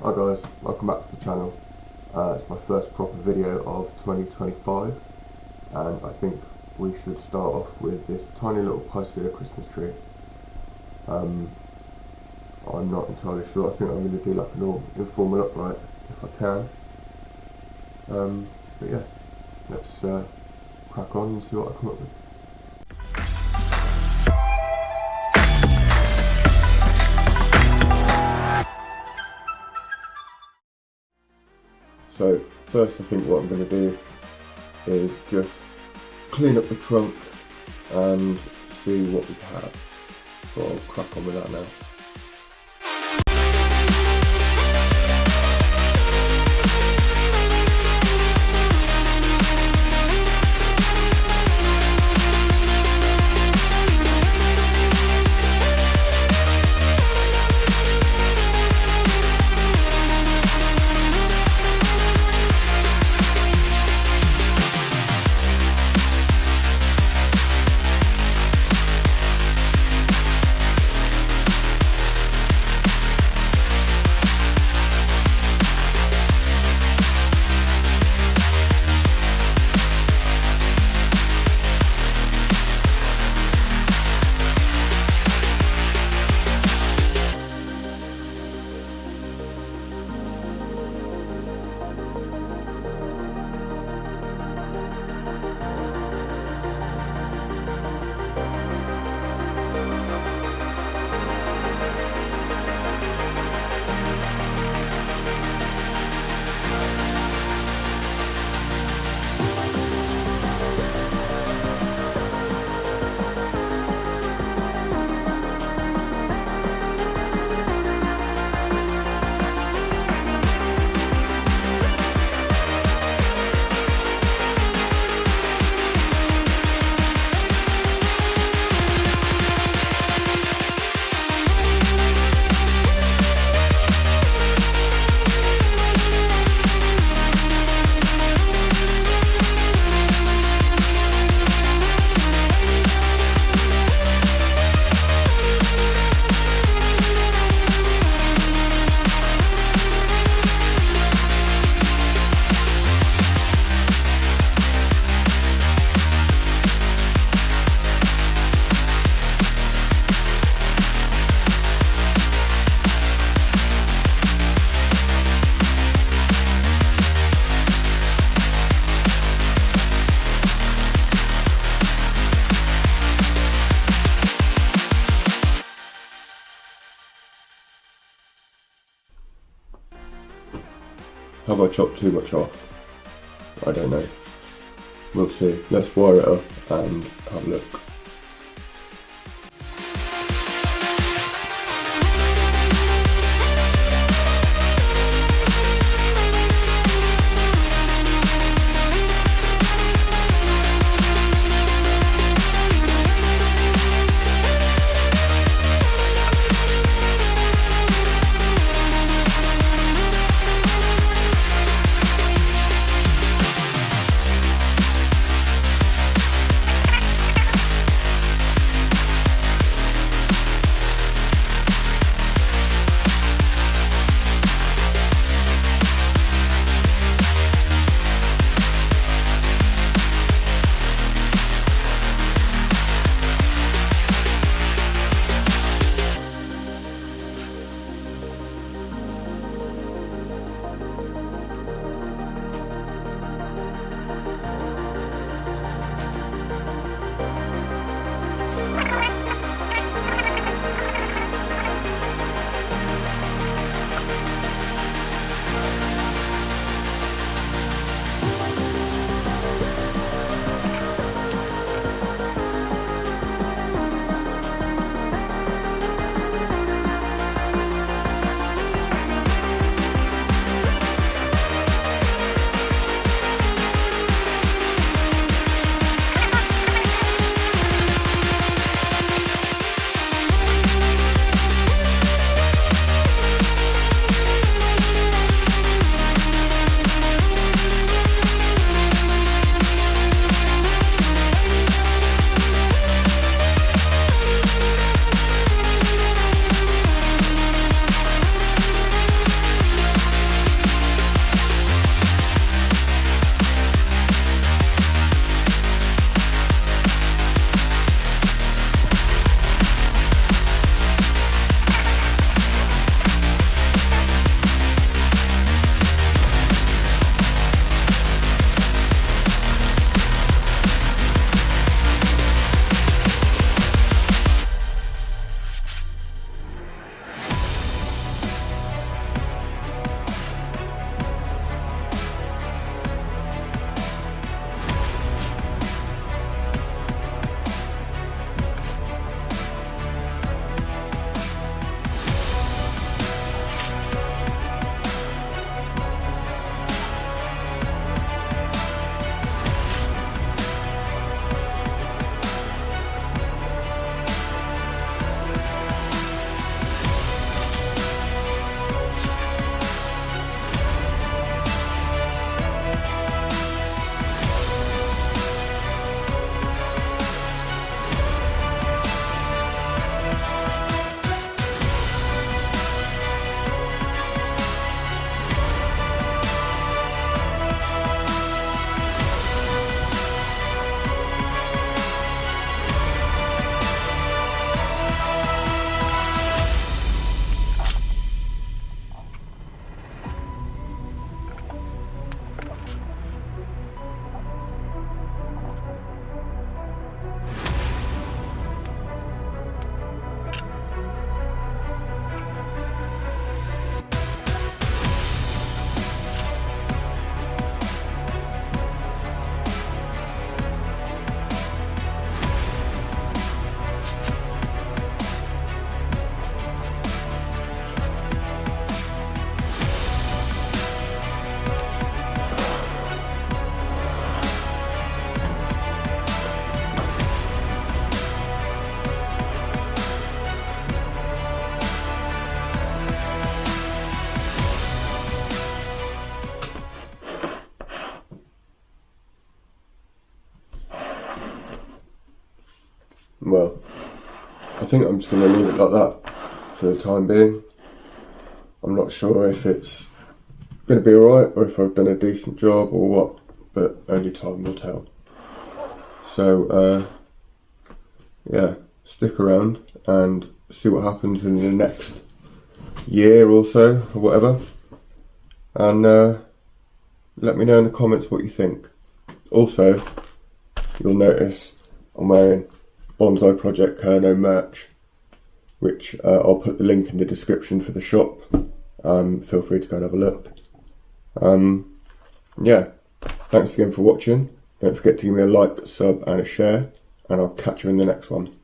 Hi guys, welcome back to the channel. It's my first proper video of 2025 and I think we should start off with this tiny little Picea Christmas tree. I'm not entirely sure. I think I'm going to do like an all informal upright if I can. But yeah, let's crack on and see what I come up with. So first I think what I'm going to do is just clean up the trunk and see what we have. So I'll crack on with that now. Have I chopped too much off? I don't know. We'll see. Let's wire it up and have a look. well, I think I'm just going to leave it like that for the time being. I'm not sure if it's going to be alright or if I've done a decent job or what, but only time will tell. So yeah, stick around and see what happens in the next year or so or whatever, and let me know in the comments what you think. Also, you'll notice I'm wearing Bonsai Project Kerno merch, which I'll put the link in the description for the shop. Feel free to go and have a look. Yeah, thanks again for watching. Don't forget to give me a like, sub and a share, and I'll catch you in the next one.